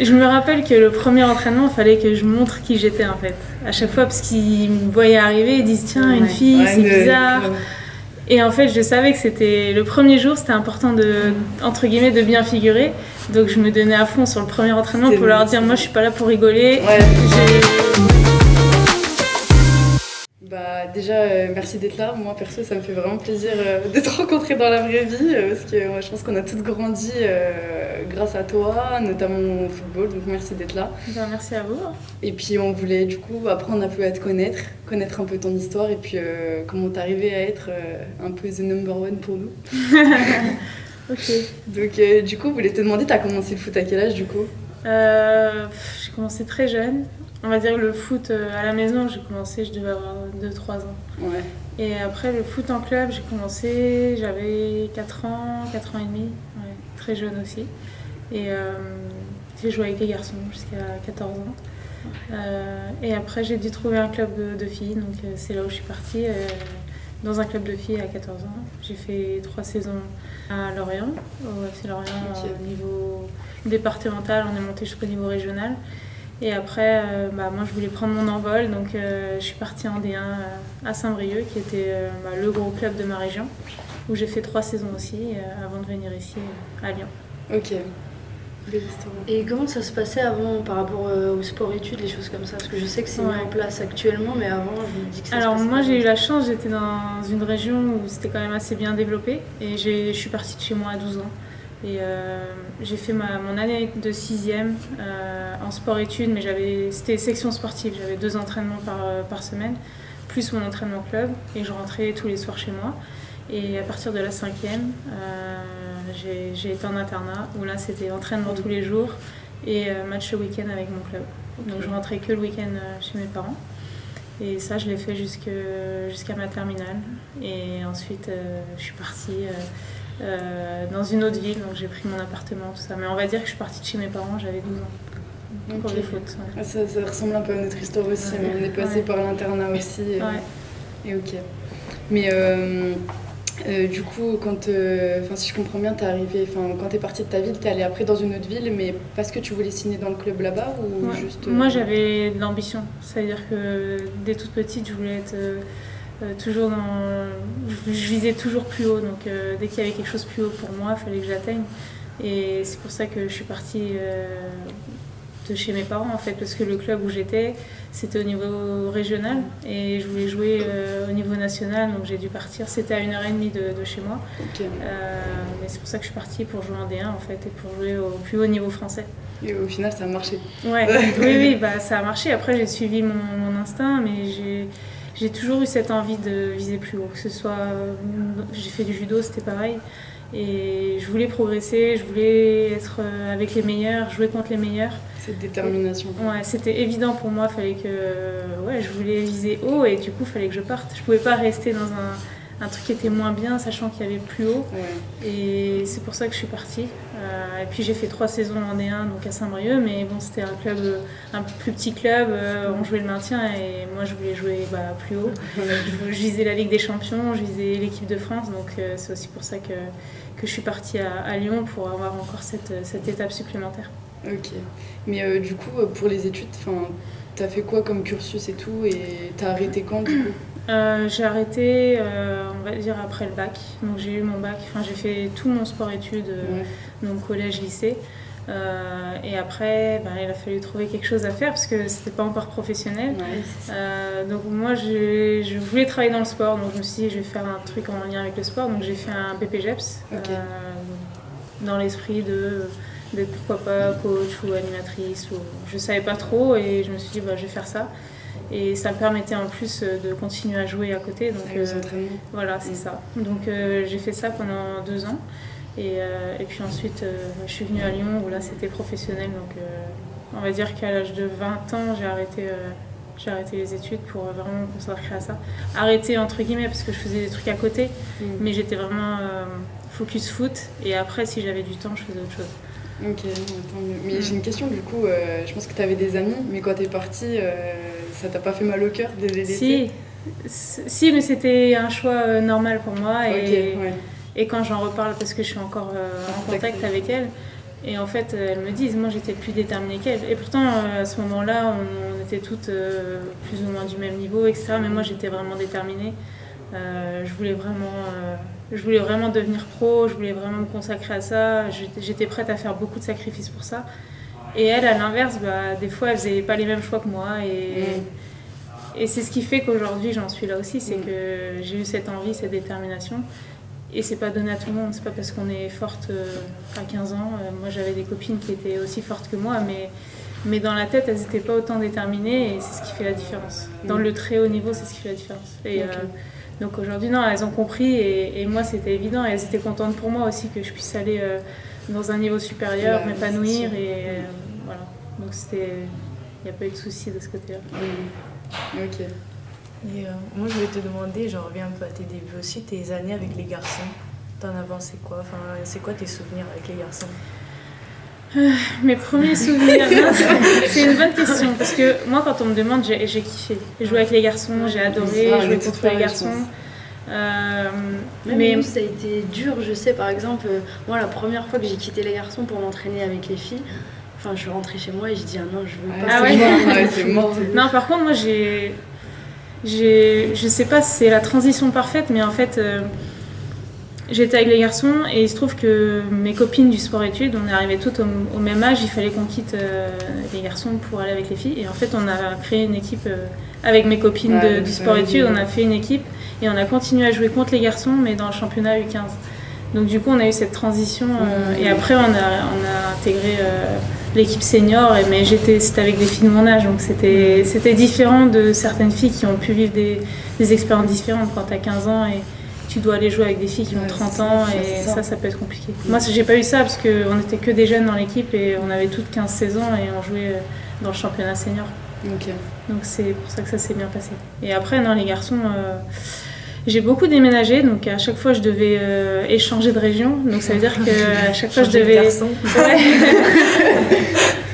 Je me rappelle que le premier entraînement, il fallait que je montre qui j'étais en fait. À chaque fois, parce qu'ils me voyaient arriver, ils disent tiens, une fille, c'est bizarre. Et en fait, je savais que c'était le premier jour, c'était important de, entre guillemets, de bien figurer. Donc je me donnais à fond sur le premier entraînement pour leur dire moi, je suis pas là pour rigoler. Bah déjà merci d'être là, moi perso ça me fait vraiment plaisir de te rencontrer dans la vraie vie parce que je pense qu'on a toutes grandi grâce à toi, notamment au football, donc merci d'être là. Ben, merci à vous. Et puis on voulait du coup apprendre un peu à te connaître un peu ton histoire et puis comment t'es arrivée à être un peu the number one pour nous. Ok. Donc du coup on voulait te demander, t'as commencé le foot à quel âge du coup? J'ai commencé très jeune. On va dire le foot à la maison, j'ai commencé, je devais avoir 2-3 ans. Ouais. Et après le foot en club, j'ai commencé, j'avais 4 ans et demi, ouais, très jeune aussi. Et j'ai joué avec les garçons jusqu'à 14 ans. Et après j'ai dû trouver un club de filles, donc c'est là où je suis partie, dans un club de filles à 14 ans. J'ai fait 3 saisons à Lorient, au FC Lorient, au niveau départemental, on est monté jusqu'au niveau régional. Et après, moi je voulais prendre mon envol, donc je suis partie en D1 à Saint-Brieuc, qui était le gros club de ma région, où j'ai fait 3 saisons aussi, avant de venir ici à Lyon. Ok. Et comment ça se passait avant par rapport au sport-études, les choses comme ça? Parce que je sais que c'est mis en place actuellement, mais avant je me dis que ça se passait. Alors moi j'ai eu la chance, j'étais dans une région où c'était quand même assez bien développé, et je suis partie de chez moi à 12 ans. Et j'ai fait mon année de 6e en sport-études, mais c'était section sportive, j'avais 2 entraînements par semaine, plus mon entraînement club, et je rentrais tous les soirs chez moi. Et à partir de la 5e, j'ai été en internat, où là c'était entraînement tous les jours et match le week-end avec mon club. Donc je rentrais que le week-end chez mes parents. Et ça, je l'ai fait jusqu'à ma terminale. Et ensuite, je suis partie dans une autre ville, donc j'ai pris mon appartement, tout ça. Mais on va dire que je suis partie de chez mes parents, j'avais 12 ans. Pour les fautes. Ouais. Ça ressemble un peu à notre histoire aussi, mais on est passé par l'internat aussi. Et ok. Mais du coup, si je comprends bien, t'es arrivée, quand t'es partie de ta ville, t'es allée après dans une autre ville, mais parce que tu voulais signer dans le club là-bas ou juste... Moi, j'avais de l'ambition. C'est-à-dire que dès toute petite, je voulais être toujours dans... Je visais toujours plus haut. Donc, dès qu'il y avait quelque chose plus haut pour moi, il fallait que j'atteigne. Et c'est pour ça que je suis partie de chez mes parents, en fait, parce que le club où j'étais, c'était au niveau régional et je voulais jouer au niveau national, donc j'ai dû partir. C'était à 1h30 de chez moi. Okay. Mais c'est pour ça que je suis partie pour jouer en D1 en fait et pour jouer au plus haut niveau français. Et au final, ça a marché. Ouais, oui, ça a marché. Après, j'ai suivi mon instinct, mais j'ai toujours eu cette envie de viser plus haut. Que ce soit, j'ai fait du judo, c'était pareil. Et je voulais progresser, je voulais être avec les meilleurs, jouer contre les meilleurs. Cette détermination. Ouais, c'était évident pour moi, fallait que je voulais viser haut et du coup, il fallait que je parte. Je pouvais pas rester dans un truc qui était moins bien, sachant qu'il y avait plus haut. Ouais. Et c'est pour ça que je suis partie. Et puis j'ai fait 3 saisons en D1, donc à Saint-Brieuc, mais bon, c'était un plus petit club, on jouait le maintien et moi je voulais jouer plus haut. Je visais la Ligue des Champions, je visais l'équipe de France, donc c'est aussi pour ça que je suis partie à Lyon pour avoir encore cette étape supplémentaire. Ok, mais du coup pour les études, t'as fait quoi comme cursus et tout, et t'as arrêté quand du coup? J'ai arrêté, on va dire après le bac. Donc j'ai eu mon bac, j'ai fait tout mon sport-études, donc collège, lycée. Et après, il a fallu trouver quelque chose à faire parce que c'était pas encore professionnel. Ouais, donc moi, je voulais travailler dans le sport, donc je me suis dit je vais faire un truc en lien avec le sport. Donc j'ai fait un BPGEPS, dans l'esprit d'être pourquoi pas coach ou animatrice. Je savais pas trop et je me suis dit je vais faire ça. Et ça me permettait en plus de continuer à jouer à côté. Donc, voilà, c'est ça. Donc j'ai fait ça pendant 2 ans. Et puis ensuite, je suis venue à Lyon où là c'était professionnel. Donc on va dire qu'à l'âge de 20 ans, j'ai arrêté les études pour vraiment me consacrer à ça. Arrêter entre guillemets parce que je faisais des trucs à côté. Mais j'étais vraiment focus foot. Et après, si j'avais du temps, je faisais autre chose. Ok, tant mieux. Mais j'ai une question du coup, je pense que tu avais des amis, mais quand t'es partie, ça t'a pas fait mal au cœur de les laisser? Si, mais c'était un choix normal pour moi et quand j'en reparle parce que je suis encore en contact avec elle, Et en fait, elles me disent, moi j'étais plus déterminée qu'elles. Et pourtant, à ce moment-là, on était toutes plus ou moins du même niveau, etc. Mais moi j'étais vraiment déterminée. Je voulais vraiment devenir pro, je voulais vraiment me consacrer à ça. J'étais prête à faire beaucoup de sacrifices pour ça. Et elles, à l'inverse, des fois, elles faisaient pas les mêmes choix que moi. Et c'est ce qui fait qu'aujourd'hui, j'en suis là aussi. C'est que j'ai eu cette envie, cette détermination. Et c'est pas donné à tout le monde, c'est pas parce qu'on est forte à 15 ans. Moi j'avais des copines qui étaient aussi fortes que moi, mais dans la tête elles n'étaient pas autant déterminées et c'est ce qui fait la différence. Dans le très haut niveau, c'est ce qui fait la différence. Et donc aujourd'hui, non, elles ont compris et moi c'était évident. Et elles étaient contentes pour moi aussi que je puisse aller dans un niveau supérieur, m'épanouir. Et voilà. Donc il n'y a pas eu de souci de ce côté-là. Ok. Et moi je voulais te demander, j'en reviens un peu à tes débuts aussi, tes années avec les garçons. T'en as pensé quoi? Enfin, c'est quoi tes souvenirs avec les garçons? Mes premiers souvenirs, c'est une bonne question parce que moi quand on me demande, j'ai kiffé. Jouer avec les garçons, j'ai adoré jouer contre les garçons. Mais nous, ça a été dur, je sais par exemple, moi la première fois que j'ai quitté les garçons pour m'entraîner avec les filles, enfin je suis rentrée chez moi et je dis ah non je veux pas. C'est mort. Non par contre moi je sais pas si c'est la transition parfaite, mais en fait j'étais avec les garçons et il se trouve que mes copines du sport-études, on est arrivées toutes au même âge, il fallait qu'on quitte les garçons pour aller avec les filles. Et en fait on a créé une équipe avec mes copines du sport-études, on a fait une équipe et on a continué à jouer contre les garçons mais dans le championnat U15. Donc du coup on a eu cette transition et après on a intégré l'équipe senior, mais c'était avec des filles de mon âge, donc c'était différent de certaines filles qui ont pu vivre des expériences différentes quand tu as 15 ans et tu dois aller jouer avec des filles qui ont 30 ans et ça peut être compliqué. Moi j'ai pas eu ça parce qu'on n'était que des jeunes dans l'équipe et on avait toutes 15-16 ans et on jouait dans le championnat senior. Donc c'est pour ça que ça s'est bien passé. Et après dans les garçons, j'ai beaucoup déménagé, donc à chaque fois je devais échanger de région, donc ça veut dire qu'à chaque fois je devais...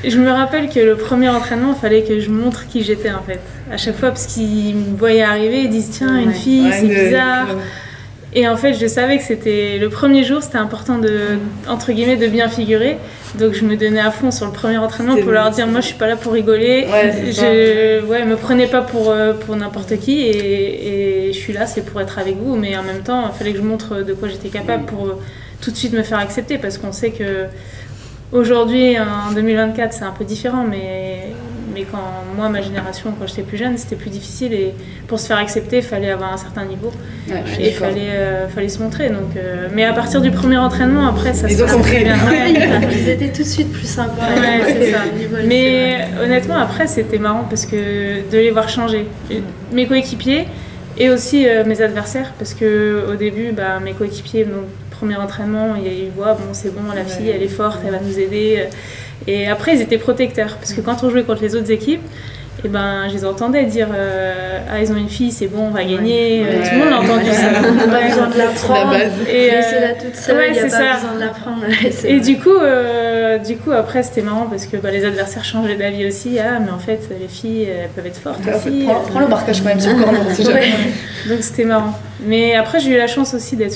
Je me rappelle que le premier entraînement, il fallait que je montre qui j'étais en fait. À chaque fois, parce qu'ils me voyaient arriver, ils disent tiens, une fille, c'est bizarre. Et en fait, je savais que c'était le premier jour, c'était important entre guillemets, de bien figurer. Donc je me donnais à fond sur le premier entraînement pour leur dire moi je suis pas là pour rigoler. Me prenez pas pour n'importe qui et je suis là, c'est pour être avec vous. Mais en même temps, il fallait que je montre de quoi j'étais capable pour tout de suite me faire accepter parce qu'on sait que aujourd'hui, en 2024, c'est un peu différent, mais quand moi, ma génération, quand j'étais plus jeune, c'était plus difficile et pour se faire accepter, il fallait avoir un certain niveau et il fallait se montrer. Donc, mais à partir du premier entraînement, après, ça se passe très bien. Ils étaient tout de suite plus sympas. C'est ça. Mais honnêtement, après, c'était marrant parce que de les voir changer. Mes coéquipiers et aussi mes adversaires, parce qu'au début, mes coéquipiers, donc, premier entraînement, ils voient, bon, c'est bon, la fille, elle est forte, elle va nous aider. Et après, ils étaient protecteurs, parce que quand on jouait contre les autres équipes, et je les entendais dire ah, ils ont une fille, c'est bon, on va gagner. Tout le monde a entendu ça. On n'a pas besoin de l'apprendre. Et c'est là toute seule, il n'y a pas besoin de l'apprendre. Et du coup, après, c'était marrant parce que les adversaires changeaient d'avis aussi. Ah, mais en fait, les filles, elles peuvent être fortes aussi. Prends le marquage quand même sur le corner, si jamais. Donc c'était marrant. Mais après, j'ai eu la chance aussi de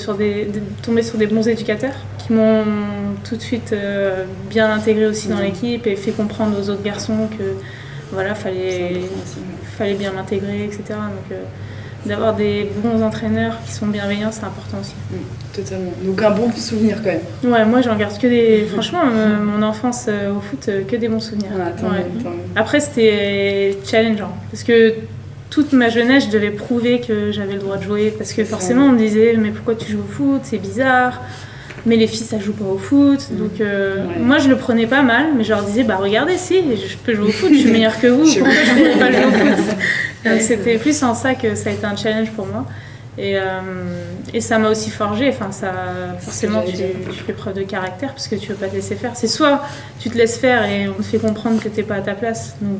tomber sur des bons éducateurs qui m'ont tout de suite bien intégré aussi dans l'équipe et fait comprendre aux autres garçons que voilà, fallait bien m'intégrer, etc. Donc d'avoir des bons entraîneurs qui sont bienveillants, c'est important aussi. Totalement. Donc un bon souvenir quand même. Ouais, moi j'en garde que des... Franchement, mon enfance au foot, que des bons souvenirs. Après, c'était challengeant parce que toute ma jeunesse, je devais prouver que j'avais le droit de jouer parce que forcément on me disait mais pourquoi tu joues au foot, c'est bizarre. Mais les filles, ça joue pas au foot. Donc, moi, je le prenais pas mal, mais je leur disais, regardez, si, je peux jouer au foot, je suis meilleure que vous, pourquoi je ne pourrais pas jouer au foot? Donc, c'était plus en ça que ça a été un challenge pour moi. Et ça m'a aussi forgé. Enfin, forcément, tu fais preuve de caractère parce que tu veux pas te laisser faire. C'est soit tu te laisses faire et on te fait comprendre que t'es pas à ta place, donc,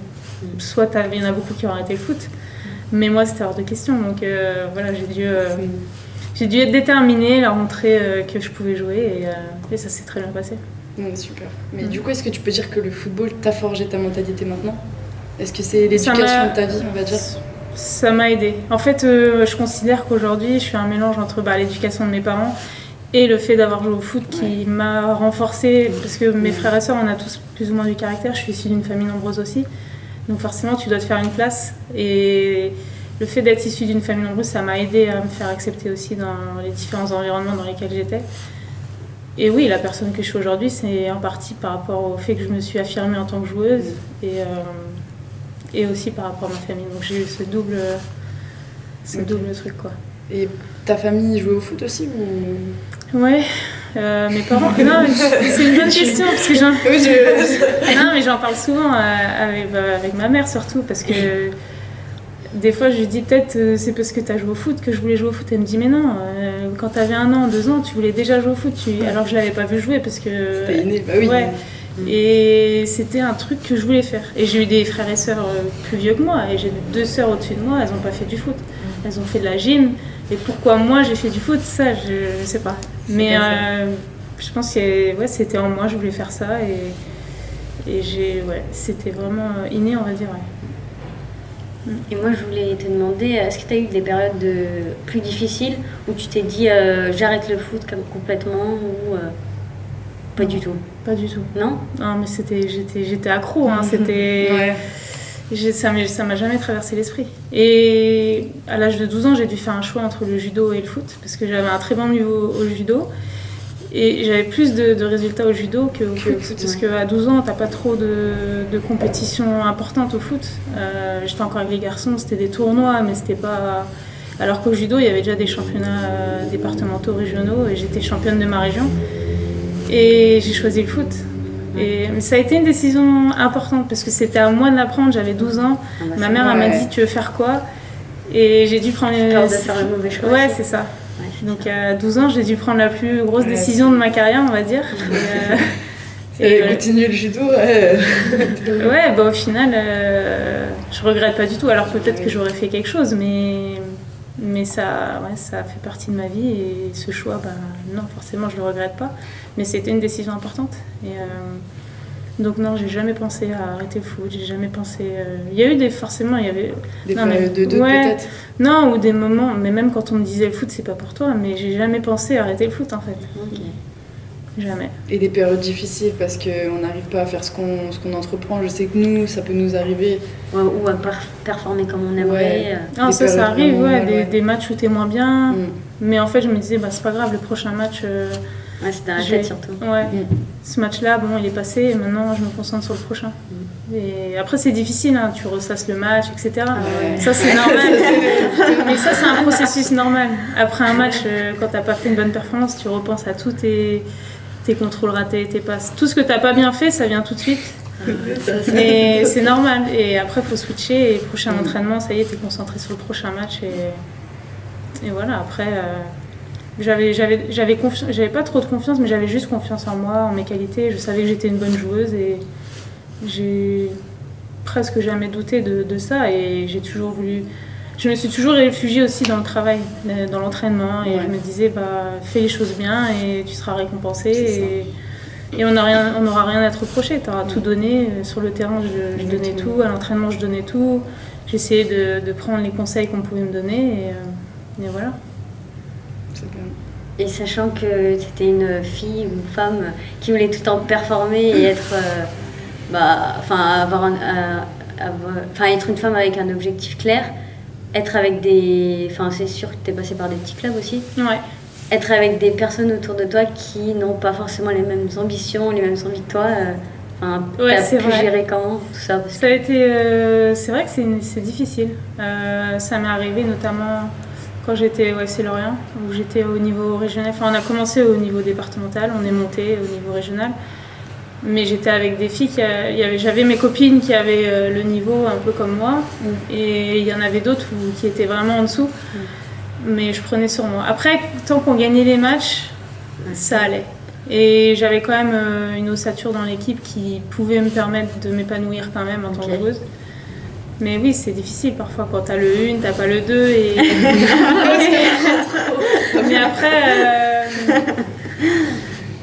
soit il y en a beaucoup qui ont arrêté le foot. Mais moi, c'était hors de question. Donc, voilà, j'ai dû être déterminée, leur montrer que je pouvais jouer et ça s'est très bien passé. Super. Mais du coup, est-ce que tu peux dire que le football t'a forgé ta mentalité maintenant? Est-ce que c'est l'éducation de ta vie, on va dire? Ça m'a aidée. En fait, je considère qu'aujourd'hui, je suis un mélange entre l'éducation de mes parents Et le fait d'avoir joué au foot qui m'a renforcée, parce que mes frères et sœurs, on a tous plus ou moins du caractère, je suis issue d'une famille nombreuse aussi. Donc forcément, tu dois te faire une place. Et le fait d'être issue d'une famille nombreuse, ça m'a aidée à me faire accepter aussi dans les différents environnements dans lesquels j'étais. Et oui, la personne que je suis aujourd'hui, c'est en partie par rapport au fait que je me suis affirmée en tant que joueuse et aussi par rapport à ma famille. Donc j'ai eu ce double truc, quoi. Et ta famille jouait au foot aussi ou... Ouais, mes parents... Non, c'est une bonne question, parce que non, mais j'en parle souvent avec ma mère surtout, parce que des fois je lui dis peut-être c'est parce que tu as joué au foot que je voulais jouer au foot. Elle me dit mais non, quand tu avais 1 an, 2 ans, tu voulais déjà jouer au foot, alors que je l'avais pas vu jouer parce que... C'était inné, bah oui. Ouais. Et c'était un truc que je voulais faire. Et j'ai eu des frères et sœurs plus vieux que moi, et j'ai 2 sœurs au-dessus de moi, elles n'ont pas fait du foot. Elles ont fait de la gym. Et pourquoi moi j'ai fait du foot, ça je sais pas. Mais je pense que c'était en moi, je voulais faire ça et c'était vraiment inné, on va dire. Ouais. Et moi je voulais te demander, est-ce que tu as eu des périodes plus difficiles où tu t'es dit j'arrête le foot complètement ou pas du tout? Pas du tout. Non? Non, mais j'étais accro, hein, c'était... Ça m'a jamais traversé l'esprit. Et à l'âge de 12 ans, j'ai dû faire un choix entre le judo et le foot, parce que j'avais un très bon niveau au judo. Et j'avais plus de résultats au judo qu'au foot, parce qu'à 12 ans, t'as pas trop de compétitions importantes au foot. J'étais encore avec les garçons, c'était des tournois, mais c'était pas... Alors qu'au judo, il y avait déjà des championnats départementaux, régionaux, et j'étais championne de ma région. Et j'ai choisi le foot. Mais ça a été une décision importante parce que c'était à moi de l'apprendre, j'avais 12 ans. Ma mère elle m'a dit tu veux faire quoi? Et j'ai dû prendre peur de faire le mauvais choix. Ouais, c'est ça. Donc à 12 ans, j'ai dû prendre la plus grosse décision de ma carrière, on va dire. Et continuer le judo. Ouais, bah, au final, je regrette pas du tout. Alors peut-être que j'aurais fait quelque chose, mais ça fait partie de ma vie et ce choix, non, forcément, je le regrette pas. Mais c'était une décision importante. Donc non, j'ai jamais pensé à arrêter le foot. J'ai jamais pensé. Il y a eu forcément, il y avait des périodes de doute peut-être. Non, ou des moments. Mais même quand on me disait le foot, c'est pas pour toi. Mais j'ai jamais pensé à arrêter le foot en fait. Okay. Jamais. Et des périodes difficiles parce qu'on n'arrive pas à faire ce qu'on entreprend. Je sais que nous, ça peut nous arriver. Ou à performer comme on aimerait. Non, ça arrive, des matchs où t'es moins bien. Mais en fait, je me disais, c'est pas grave, le prochain match. C'est dans la tête surtout. Ouais. Ce match-là, bon, il est passé et maintenant je me concentre sur le prochain. Et après, c'est difficile, hein, tu ressasses le match, etc. Ça, c'est normal. Mais ça, c'est un processus normal. Après un match, quand t'as pas fait une bonne performance, tu repenses à tous tes contrôles ratés, tes passes. Tout ce que t'as pas bien fait, ça vient tout de suite. Mais c'est normal. Et après, il faut switcher. Et prochain entraînement, ça y est, t'es concentré sur le prochain match. Et voilà, après... J'avais pas trop de confiance, mais j'avais juste confiance en moi, en mes qualités. Je savais que j'étais une bonne joueuse et j'ai presque jamais douté de ça. Et j'ai toujours voulu... Je me suis toujours réfugiée aussi dans le travail, dans l'entraînement. Et je me disais, fais les choses bien et tu seras récompensée. Et on n'aura rien à te reprocher. Tu auras tout donné. Sur le terrain, je donnais tout. À l'entraînement, je donnais tout. J'essayais de prendre les conseils qu'on pouvait me donner. Et voilà. Et sachant que tu étais une fille ou une femme qui voulait tout le temps performer et être, être une femme avec un objectif clair, être avec c'est sûr que tu es passée par des petits clubs aussi. Ouais. Être avec des personnes autour de toi qui n'ont pas forcément les mêmes ambitions, les mêmes envies que toi. T'as pu gérer comment tout ça? Ça a été, c'est vrai que c'est difficile. Ça m'est arrivé notamment. Quand j'étais au FC Lorient, où j'étais au niveau régional, on a commencé au niveau départemental, on est monté au niveau régional, mais j'étais avec des filles, j'avais mes copines qui avaient le niveau un peu comme moi, et il y en avait d'autres qui étaient vraiment en dessous, mais je prenais sur moi. Après, tant qu'on gagnait les matchs, ça allait. Et j'avais quand même une ossature dans l'équipe qui pouvait me permettre de m'épanouir quand même en tant que joueuse. Mais oui, c'est difficile parfois quand t'as le 1, t'as pas le 2 et... Mais après,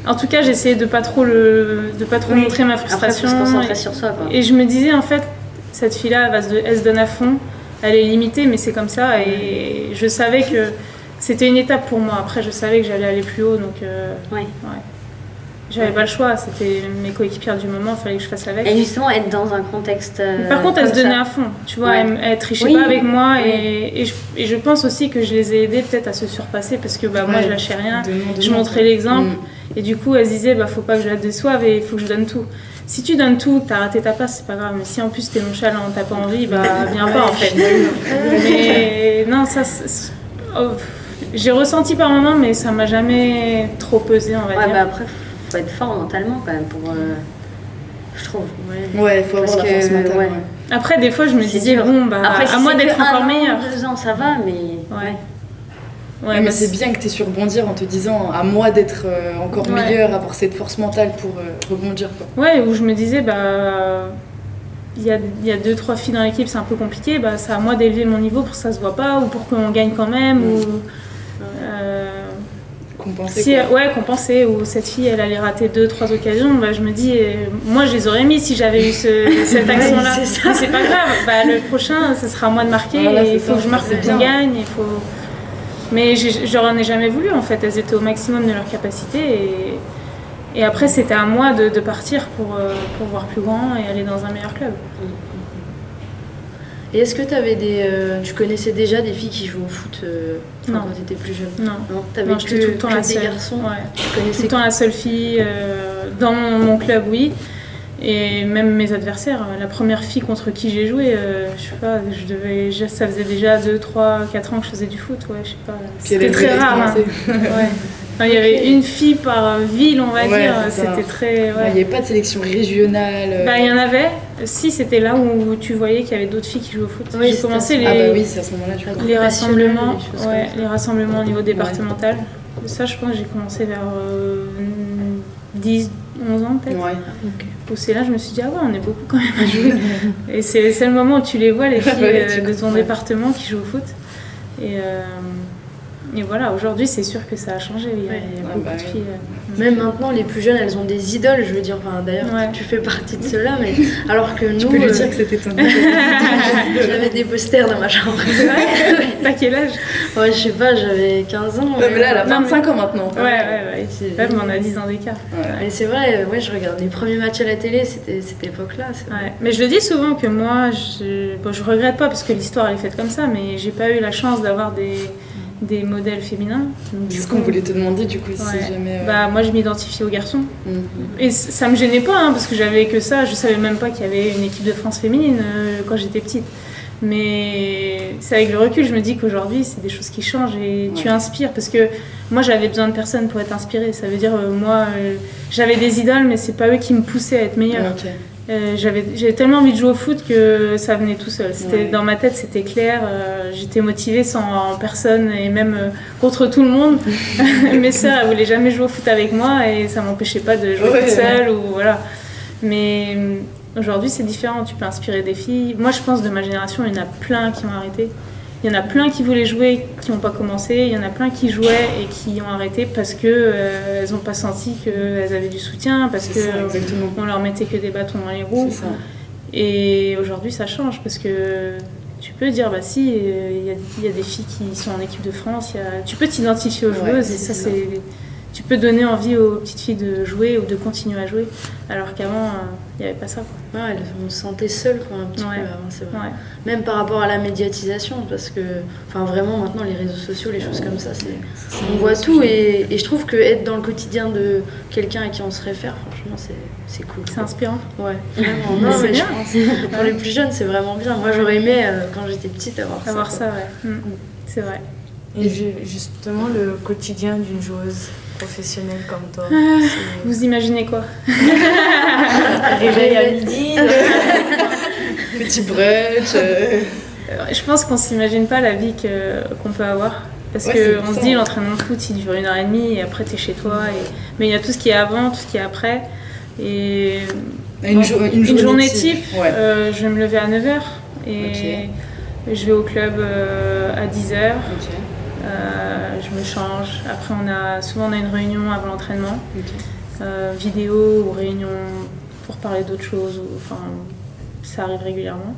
en tout cas, j'essayais de pas trop montrer ma frustration. Après, faut se concentrer sur soi, quoi. Et je me disais en fait, cette fille-là, elle se donne à fond, elle est limitée, mais c'est comme ça. Et je savais que c'était une étape pour moi. Après, je savais que j'allais aller plus haut, donc j'avais pas le choix. C'était mes coéquipières du moment, il fallait que je fasse avec. Et justement, être dans un contexte. Par contre, elle se donnait à fond, tu vois, elle trichait pas avec moi, et je pense aussi que je les ai aidées peut-être à se surpasser parce que moi, je lâchais rien, je montrais l'exemple, et du coup, elle se disait, faut pas que je la déçoive et il faut que je donne tout. Si tu donnes tout, t'as raté ta place, c'est pas grave. Mais si en plus t'es nonchalant, t'as pas envie, viens pas en fait. Mais non, ça, j'ai ressenti par moments, mais ça m'a jamais trop pesé, on va dire. Après, faut être fort mentalement quand même pour. Je trouve. Ouais, il faut avoir la force mentale. Après, des fois, je me disais, après, à moi d'être encore meilleure. 2 ans, ça va, mais. Ouais, mais c'est bien que tu aies su rebondir en te disant à moi d'être encore meilleure, avoir cette force mentale pour rebondir. Quoi. Ouais, où je me disais, il y a 2-3 filles dans l'équipe, c'est un peu compliqué, c'est à moi d'élever mon niveau pour que ça se voit pas ou pour qu'on gagne quand même. Compenser. Compenser. Ou cette fille, elle allait rater 2-3 occasions, je me dis, moi je les aurais mis si j'avais eu cette action-là. Mais c'est pas grave, le prochain, ce sera à moi de marquer, et il faut que je marque pour qu'on gagne. Mais je n'en ai jamais voulu en fait, elles étaient au maximum de leur capacité et après c'était à moi de partir pour voir plus grand et aller dans un meilleur club. Et est-ce que tu connaissais déjà des filles qui jouent au foot quand tu étais plus jeune? Non. J'étais tout le temps des garçons. Tout le temps la seule fille dans mon club, oui. Et même mes adversaires, la première fille contre qui j'ai joué, je sais pas, ça faisait déjà 2, 3, 4 ans que je faisais du foot, je sais pas. C'était très rare. Il y avait une fille par ville, on va dire, c'était très... Il n'y avait pas de sélection régionale. Il y en avait, si, c'était là où tu voyais qu'il y avait d'autres filles qui jouaient au foot. J'ai commencé c'est à ce moment-là, les rassemblements, rassemblements au niveau départemental. Ça, je pense que j'ai commencé vers 10, 11 ans peut-être. C'est là je me suis dit, on est beaucoup quand même à jouer. Et c'est le moment où tu les vois, les filles de ton département qui jouent au foot. Et voilà, aujourd'hui c'est sûr que ça a changé. Il y a beaucoup de filles. Même maintenant, les plus jeunes, elles ont des idoles, je veux dire. D'ailleurs, tu fais partie de ceux-là, mais alors que nous. Tu peux lui dire que c'était ton idole. J'avais des posters dans ma chambre. T'as quel âge? Je sais pas, j'avais 15 ans. Mais là, elle a 25 ans maintenant. Même on a 10 ans d'écart. Mais c'est vrai, je regarde les premiers matchs à la télé, c'était cette époque-là. Mais je le dis souvent que moi, je regrette pas parce que l'histoire elle est faite comme ça, mais j'ai pas eu la chance d'avoir des modèles féminins. C'est ce qu'on voulait te demander du coup, si jamais... moi je m'identifie aux garçons. Et ça me gênait pas, parce que j'avais que ça, je savais même pas qu'il y avait une équipe de France féminine quand j'étais petite. Mais c'est avec le recul, je me dis qu'aujourd'hui c'est des choses qui changent et tu inspires, parce que moi j'avais besoin de personne pour être inspirée. Ça veut dire, moi j'avais des idoles, mais c'est pas eux qui me poussaient à être meilleure. J'avais tellement envie de jouer au foot que ça venait tout seul. Dans ma tête, c'était clair. J'étais motivée en personne et même contre tout le monde. Mes sœurs, elles voulaient jamais jouer au foot avec moi et ça m'empêchait pas de jouer toute seule. Mais aujourd'hui, c'est différent. Tu peux inspirer des filles. Moi, je pense de ma génération, il y en a plein qui ont arrêté. Il y en a plein qui voulaient jouer, qui n'ont pas commencé. Il y en a plein qui jouaient et qui ont arrêté parce qu'elles n'ont pas senti qu'elles avaient du soutien, parce qu'on leur mettait que des bâtons dans les roues. Et aujourd'hui, ça change parce que tu peux dire, si, il y a des filles qui sont en équipe de France. Tu peux t'identifier aux joueuses et ça, tu peux donner envie aux petites filles de jouer ou de continuer à jouer, alors qu'avant, il n'y avait pas ça. On se sentait seule un petit peu avant, c'est vrai. Même par rapport à la médiatisation, parce que vraiment maintenant les réseaux sociaux, les choses comme ça, on voit tout et je trouve que être dans le quotidien de quelqu'un à qui on se réfère, franchement, c'est cool. C'est inspirant. Ouais, vraiment. Non, mais je pense pour les plus jeunes, c'est vraiment bien. Moi, j'aurais aimé, quand j'étais petite, avoir ça. C'est vrai. Et justement, le quotidien d'une joueuse professionnelle comme toi, vous imaginez quoi? Réveil à midi, petit brunch. Je pense qu'on s'imagine pas la vie qu'on peut avoir. Parce qu'on se dit, l'entraînement de foot, il dure 1h30 et après t'es chez toi. Mais il y a tout ce qui est avant, tout ce qui est après. Et une journée type, je vais me lever à 9h et je vais au club à 10h. Je me change. Après, souvent on a une réunion avant l'entraînement, vidéo ou réunion pour parler d'autres choses. Ça arrive régulièrement.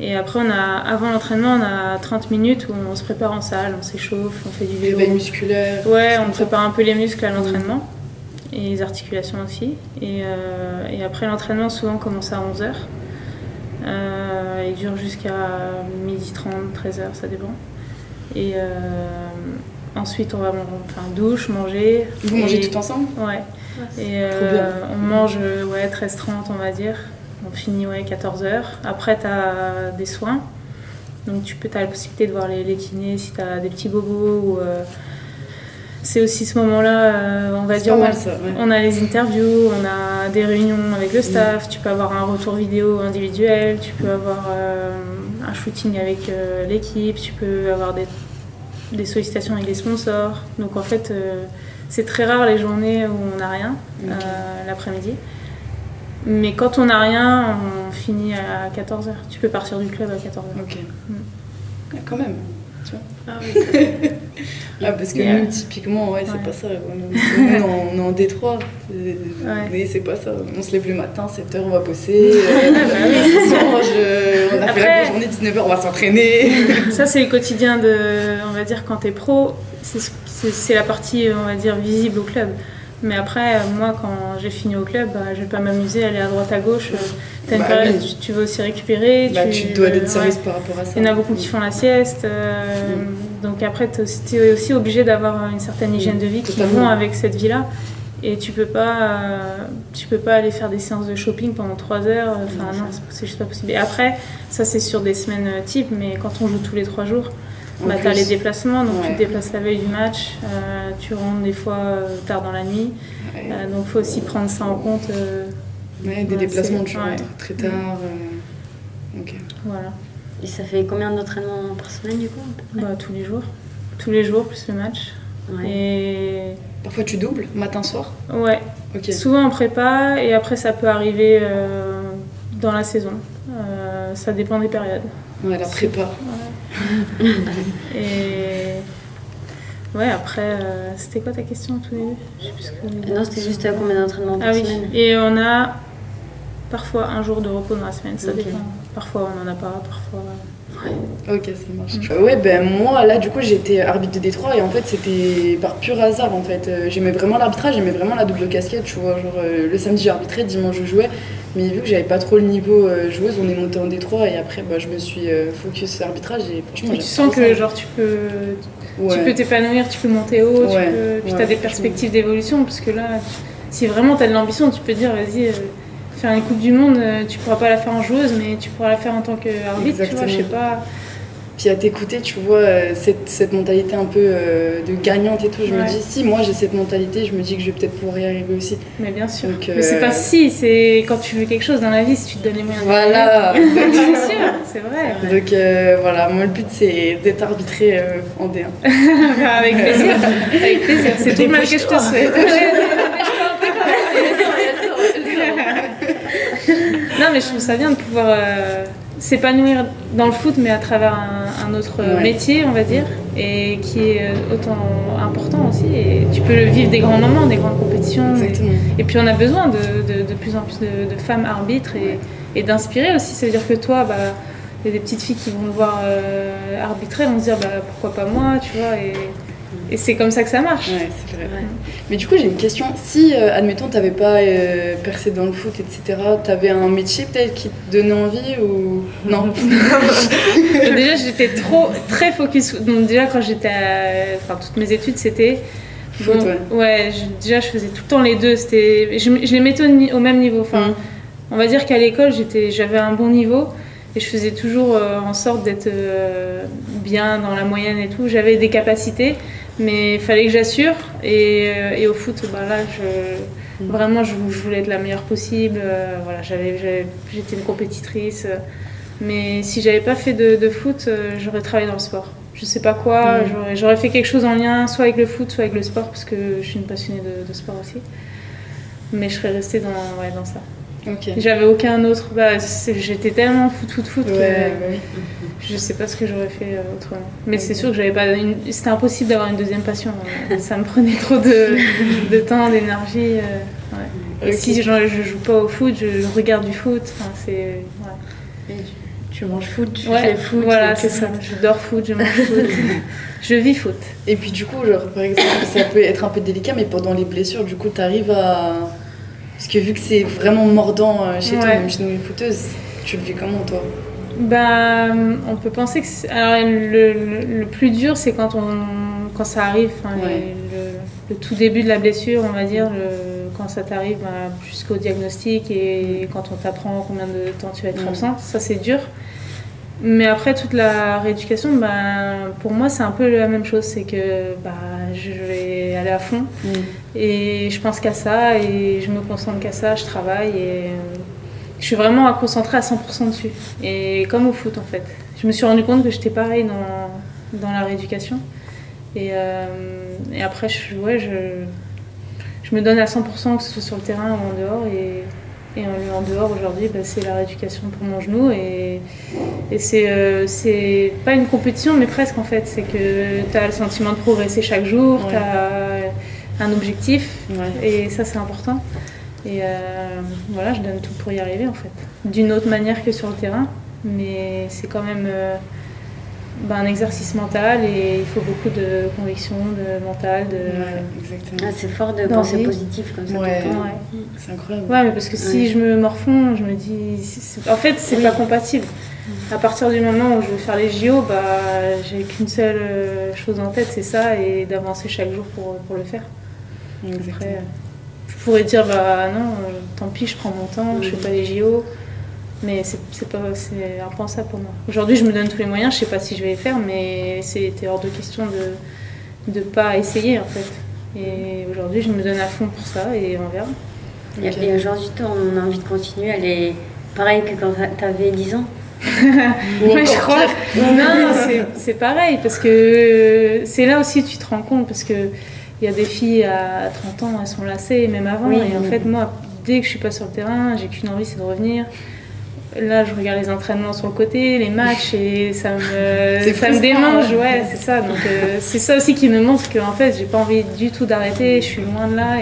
Et après, avant l'entraînement, on a 30 minutes où on se prépare en salle, on s'échauffe, on fait du vélo. Réveil musculaire. Ouais, on prépare un peu les muscles à l'entraînement et les articulations aussi. Et après l'entraînement, souvent, on commence à 11h. Il dure jusqu'à 12h30, 13h, ça dépend. Et ensuite, on va douche, manger. Vous mangez tout ensemble? Ouais. Et on mange 13h30, on va dire. On finit 14h. Après, tu as des soins. Donc, tu as la possibilité de voir les kinés si tu as des petits bobos. C'est aussi ce moment-là, on va dire, mal, ça, ouais. On a les interviews, on a des réunions avec le staff, tu peux avoir un retour vidéo individuel, tu peux avoir un shooting avec l'équipe, tu peux avoir des sollicitations avec les sponsors. Donc en fait, c'est très rare les journées où on n'a rien, l'après-midi. Mais quand on n'a rien, on finit à 14h. Tu peux partir du club à 14h. Ok. Quand même. Tu vois. Ah oui, parce que nous, typiquement, c'est pas ça. Nous, on est en Détroit. Mais c'est pas ça. On se lève le matin, 7h, on va bosser. On a fait la journée, 19h, on va s'entraîner. Ça, c'est le quotidien on va dire, quand t'es pro. C'est la partie, on va dire, visible au club. Mais après, moi, quand j'ai fini au club, je vais pas m'amuser à aller à droite, à gauche. T'as une période, tu veux aussi récupérer. Tu dois être sérieuse par rapport à ça. Il y en a beaucoup qui font la sieste. Donc après, t'es aussi obligé d'avoir une certaine hygiène de vie qui vont avec cette vie-là. Et tu peux pas aller faire des séances de shopping pendant 3 heures. Enfin, non, c'est juste pas possible. Et après, ça, c'est sur des semaines type, mais quand on joue tous les 3 jours, tu as les déplacements, donc tu te déplaces la veille du match, tu rentres des fois tard dans la nuit, donc il faut aussi prendre ça en compte. Des déplacements, tu rentres très tard. Voilà. Et ça fait combien d'entraînements par semaine du coup? Tous les jours. Tous les jours, plus le match. Ouais. Et... Parfois tu doubles, matin-soir? Ouais. Souvent en prépa, et après ça peut arriver dans la saison. Ça dépend des périodes. Ouais, la prépa. Et après, c'était quoi ta question au tout début? Je sais plus ce que... Non, c'était juste à combien d'entraînements par semaine. Et on a parfois un jour de repos dans la semaine, ça dépend. Parfois on n'en a pas, parfois... Ok, ça marche. Moi, là, du coup, j'étais arbitre de Détroit et en fait, c'était par pur hasard, en fait. J'aimais vraiment l'arbitrage, j'aimais vraiment la double casquette, tu vois. Genre, le samedi, j'arbitrais, dimanche, je jouais. Mais vu que j'avais pas trop le niveau joueuse, on est monté en Détroit et après, je me suis focus arbitrage et franchement, tu sens que, genre, tu peux t'épanouir, tu peux monter haut, puis t'as des perspectives d'évolution, parce que là, si vraiment t'as de l'ambition, tu peux dire, vas-y... faire une Coupe du Monde, tu pourras pas la faire en joueuse, mais tu pourras la faire en tant qu'arbitre, tu vois, je sais pas. Puis à t'écouter, tu vois, cette mentalité un peu de gagnante et tout, je me dis, si moi j'ai cette mentalité, je me dis que je vais peut-être pouvoir y arriver aussi. Mais bien sûr. Donc, mais c'est pas si, c'est quand tu veux quelque chose dans la vie, si tu te donnes les moyens de voilà. Bien sûr, c'est vrai. Donc voilà, moi le but c'est d'être arbitré en D1. Avec plaisir, avec plaisir. C'est tout le mal que je te souhaite. Non, mais je trouve ça bien de pouvoir s'épanouir dans le foot, mais à travers un autre métier, on va dire, et qui est autant important aussi. Et tu peux vivre des grands moments, des grandes compétitions. Et puis on a besoin de plus en plus de femmes arbitres et d'inspirer aussi. Ça veut dire que toi, il y a des petites filles qui vont le voir arbitrer, vont se dire pourquoi pas moi, tu vois. Et c'est comme ça que ça marche. Ouais, c'est vrai. Ouais. Mais du coup, j'ai une question. Si, admettons, t'avais pas percé dans le foot, etc., t'avais un métier peut-être qui te donnait envie ou... Non. Déjà, j'étais très focus. Donc déjà, quand j'étais toutes mes études, c'était... Foot, déjà, je faisais tout le temps les deux. Je les mettais au même niveau. Enfin, on va dire qu'à l'école, j'avais un bon niveau. Et je faisais toujours en sorte d'être bien dans la moyenne et tout. J'avais des capacités, mais il fallait que j'assure. Et au foot, là, vraiment, je voulais être la meilleure possible. Voilà, j'étais une compétitrice. Mais si j'avais pas fait de foot, j'aurais travaillé dans le sport. Je sais pas quoi, j'aurais fait quelque chose en lien soit avec le foot, soit avec le sport, parce que je suis une passionnée de sport aussi. Mais je serais restée dans ça. Okay. J'avais aucun autre. J'étais tellement foot que je sais pas ce que j'aurais fait autrement. Mais c'est sûr que j'avais pas. C'était impossible d'avoir une deuxième passion. Ça me prenait trop de temps, d'énergie. Et si je joue pas au foot, je regarde du foot. Enfin, Tu manges foot, tu fais foot. Voilà, c'est ça. Je dors foot, je mange foot. Je vis foot. Et puis du coup, genre, par exemple, ça peut être un peu délicat, mais pendant les blessures, du coup, t'arrives à... Parce que vu que c'est vraiment mordant chez toi, même chez nous les footeuses, tu le vis comment, toi? Bah, on peut penser que... Alors, le plus dur, c'est quand ça arrive, le tout début de la blessure, on va dire, quand ça t'arrive jusqu'au diagnostic et quand on t'apprend combien de temps tu vas être absente, ça c'est dur. Mais après, toute la rééducation, pour moi, c'est un peu la même chose. C'est que je vais aller à fond et je pense qu'à ça et je me concentre qu'à ça, je travaille et je suis vraiment concentrée à 100% dessus. Et comme au foot, en fait. Je me suis rendu compte que j'étais pareil dans la rééducation. Et après, je me donne à 100%, que ce soit sur le terrain ou en dehors. Et en dehors, aujourd'hui, c'est la rééducation pour mon genou. Et c'est pas une compétition, mais presque en fait. C'est que tu as le sentiment de progresser chaque jour, tu as un objectif. Et ça, c'est important. Et voilà, je donne tout pour y arriver en fait. D'une autre manière que sur le terrain. Mais c'est quand même un exercice mental et il faut beaucoup de conviction, de mental. Exactement. C'est fort de penser positif comme ça. C'est incroyable. Ouais, mais parce que si je me morfonds, je me dis... En fait, c'est pas compatible. À partir du moment où je veux faire les JO, j'ai qu'une seule chose en tête, c'est ça, et d'avancer chaque jour pour le faire. Après, je pourrais dire, non, tant pis, je prends mon temps, je fais pas les JO. Mais c'est impensable pour moi. Aujourd'hui, je me donne tous les moyens, je sais pas si je vais les faire, mais c'était hors de question de pas essayer en fait. Et aujourd'hui, je me donne à fond pour ça et on verra. Et aujourd'hui, ton envie de continuer, elle est pareille que quand t'avais 10 ans? Ouais, je crois. Non, c'est pareil, parce que c'est là aussi que tu te rends compte, parce qu'il y a des filles à 30 ans, elles sont lassées, même avant, et en fait, moi, dès que je suis pas sur le terrain, j'ai qu'une envie, c'est de revenir. Là, je regarde les entraînements sur le côté, les matchs, et ça me démange, c'est ça. Donc, c'est ça aussi qui me montre que en fait, j'ai pas envie du tout d'arrêter, je suis loin de là,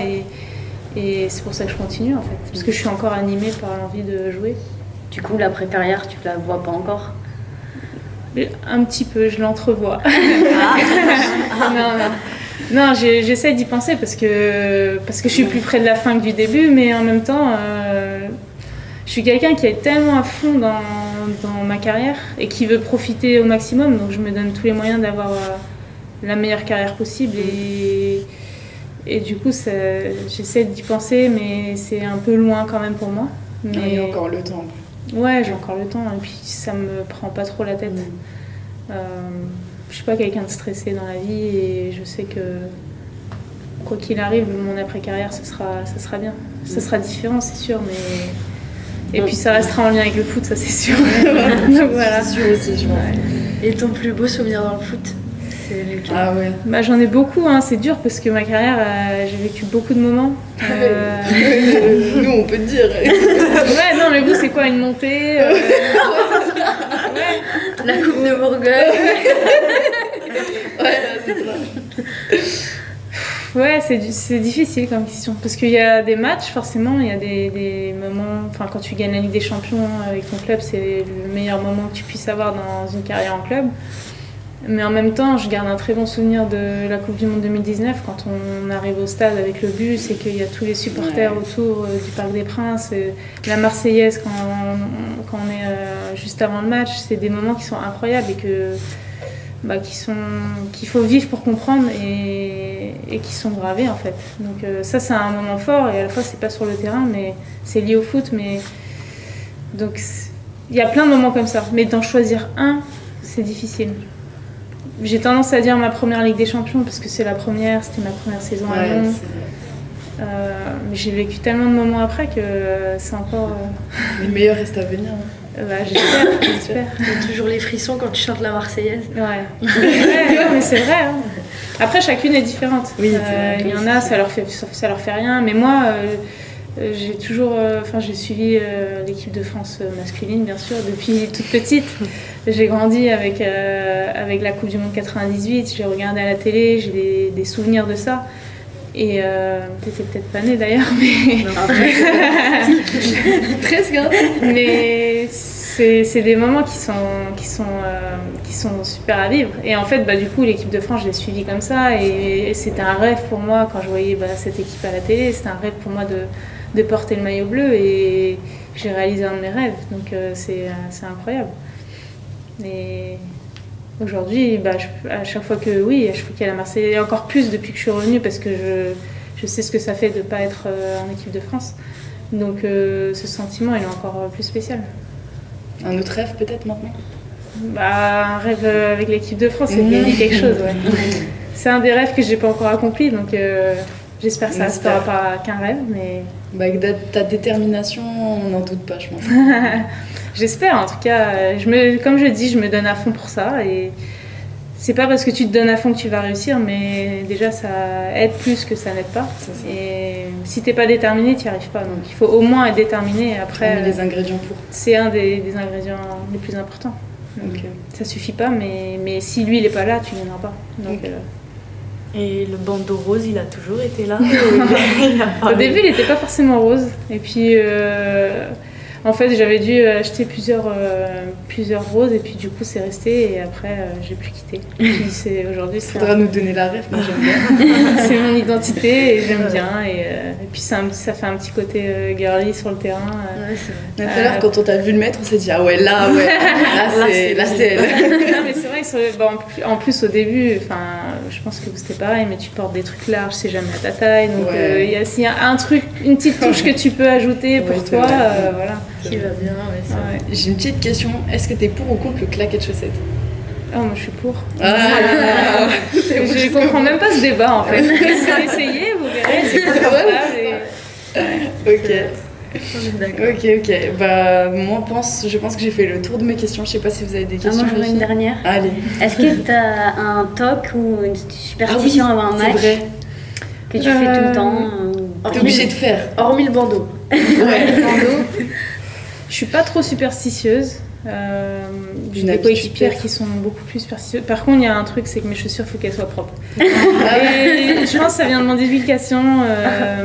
et c'est pour ça que je continue, en fait. Parce que je suis encore animée par l'envie de jouer. Du coup, l'après-carrière, tu la vois pas encore? Un petit peu, je l'entrevois. Non, j'essaie d'y penser parce que je suis plus près de la fin que du début, mais en même temps... je suis quelqu'un qui est tellement à fond dans ma carrière et qui veut profiter au maximum, donc je me donne tous les moyens d'avoir la meilleure carrière possible et du coup j'essaie d'y penser, mais c'est un peu loin quand même pour moi. Mais il y a encore le temps. Ouais, j'ai encore le temps et puis ça me prend pas trop la tête. Je suis pas quelqu'un de stressé dans la vie et je sais que quoi qu'il arrive, mon après-carrière, ça sera bien. Ça sera différent, c'est sûr, mais... Et puis ça restera en lien avec le foot, ça c'est sûr. Donc voilà. C'est sûr aussi, je pense. Et ton plus beau souvenir dans le foot, c'est lequel? Ah ouais. J'en ai beaucoup, c'est dur parce que ma carrière, j'ai vécu beaucoup de moments. Nous, on peut te dire. Ouais, non, mais vous, c'est quoi, une montée La Coupe de Bourgogne. Ouais, c'est ça. Ouais, c'est difficile comme question. Parce qu'il y a des matchs, forcément, il y a des moments... Enfin, quand tu gagnes la Ligue des Champions avec ton club, c'est le meilleur moment que tu puisses avoir dans une carrière en club. Mais en même temps, je garde un très bon souvenir de la Coupe du Monde 2019, quand on arrive au stade avec le bus et qu'il y a tous les supporters autour du Parc des Princes. La Marseillaise, quand on est juste avant le match, c'est des moments qui sont incroyables et qu'il faut vivre pour comprendre et qui sont gravés en fait. Donc ça c'est un moment fort et à la fois c'est pas sur le terrain mais c'est lié au foot, mais donc il y a plein de moments comme ça, mais d'en choisir un c'est difficile. J'ai tendance à dire ma première Ligue des Champions parce que c'est la première, c'était ma première saison à Lyon. Mais j'ai vécu tellement de moments après que c'est encore... Les meilleurs restent à venir. J'espère. Il y a toujours les frissons quand tu chantes la Marseillaise. Ouais, mais c'est vrai. Après, chacune est différente. Oui, il y en a, ça leur fait rien. Mais moi, j'ai toujours... j'ai suivi l'équipe de France masculine, bien sûr, depuis toute petite. J'ai grandi avec la Coupe du Monde 98. J'ai regardé à la télé, j'ai des souvenirs de ça. Et t'étais peut-être pas née d'ailleurs, mais... Presque. Mais c'est des moments qui sont super à vivre. Et en fait, du coup, l'équipe de France, je l'ai suivie comme ça. Et c'était un rêve pour moi quand je voyais cette équipe à la télé. C'était un rêve pour moi de porter le maillot bleu. Et j'ai réalisé un de mes rêves. Donc c'est incroyable. Et aujourd'hui, à chaque fois qu'il y a la Marseillaise, et encore plus depuis que je suis revenue, parce que je sais ce que ça fait de ne pas être en équipe de France. Donc ce sentiment, il est encore plus spécial. Un autre rêve peut-être maintenant ? Un rêve avec l'équipe de France, c'est gagner quelque chose. Ouais. C'est un des rêves que je n'ai pas encore accompli, donc j'espère que ça ne restera pas qu'un rêve. Mais... avec ta détermination, on n'en doute pas, je pense. J'espère, en tout cas. Comme je dis, je me donne à fond pour ça. Et c'est pas parce que tu te donnes à fond que tu vas réussir, mais déjà ça aide plus que ça n'aide pas. Et si t'es pas déterminé, tu n'y arrives pas. Donc il faut au moins être déterminé. Et après, les ingrédients pour. C'est un des ingrédients les plus importants. Donc ça suffit pas, mais si lui il est pas là, tu viendras pas. Donc, Et le bandeau rose, il a toujours été là. Au début, il n'était pas forcément rose. Et puis en fait, j'avais dû acheter plusieurs roses et puis du coup, c'est resté et après, j'ai pu quitter. Aujourd'hui, faudra nous donner la rêve, moi j'aime bien. C'est mon identité et j'aime bien. Et puis, ça fait un petit côté girly sur le terrain. Tout à l'heure, quand on t'a vu le mettre, on s'est dit, ah ouais, là c'est elle. Non, mais c'est vrai que en plus, au début, je pense que c'était pareil, mais tu portes des trucs larges, c'est jamais à ta taille. Donc, s'il y a un truc, une petite touche que tu peux ajouter pour toi, voilà. Qui va bien, J'ai une petite question, est-ce que t'es pour ou contre le claquet de chaussettes ? Ah, moi je suis pour. Je comprends même pas ce débat en fait. Essayez, vous verrez, c'est confortable. Ok. Moi je pense que j'ai fait le tour de mes questions. Je sais pas si vous avez des questions. Moi j'en ai une dernière. Allez. Est-ce que t'as un toc ou une superstition avant un match que tu fais tout le temps T'es obligé de faire. Hormis le bandeau. Le bandeau. Je suis pas trop superstitieuse. J'ai des coéquipières qui sont beaucoup plus superstitieuses. Par contre, il y a un truc, c'est que mes chaussures, il faut qu'elles soient propres. Et je pense que ça vient de mon éducation.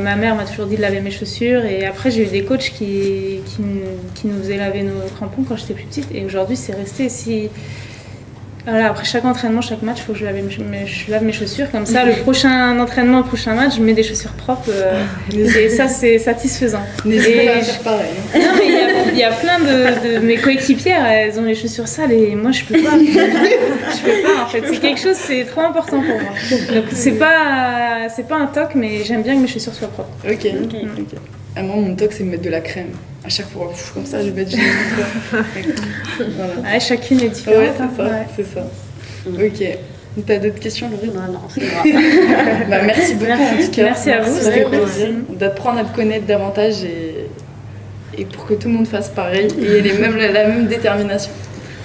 Ma mère m'a toujours dit de laver mes chaussures. Et après, j'ai eu des coachs qui nous faisaient laver nos crampons quand j'étais plus petite. Et aujourd'hui, c'est resté. Voilà, après chaque entraînement, chaque match, il faut que je lave mes chaussures. Comme ça, le prochain entraînement, le prochain match, je mets des chaussures propres. Et ça, c'est satisfaisant. N'hésitez pas à faire pareil. Non, mais il y a plein de mes coéquipières, elles ont les chaussures sales et moi, je peux pas. En fait. C'est quelque chose, c'est trop important pour moi. Donc, c'est pas un toc, mais j'aime bien que mes chaussures soient propres. Ok. Moi, mon toc, c'est de mettre de la crème. À chaque fois, comme ça, je vais mettre du voilà. Chacune est différente. C'est ça. Ok. T'as d'autres questions, Laurie ? Non, c'est grave. Merci beaucoup, en tout cas. Merci à vous. C'était plaisir d'apprendre à te connaître davantage et pour que tout le monde fasse pareil et la même détermination.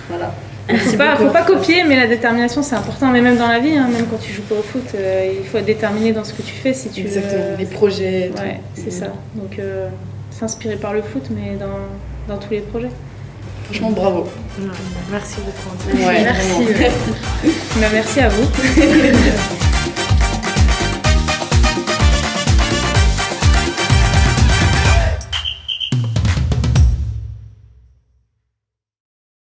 Voilà. Faut pas copier, mais la détermination c'est important. Mais même dans la vie, même quand tu joues pas au foot, il faut être déterminé dans ce que tu fais si tu Exactement. Les projets. Ouais, c'est ça. Donc s'inspirer par le foot, mais dans tous les projets. Franchement, bravo. Merci beaucoup. Merci. Merci à vous.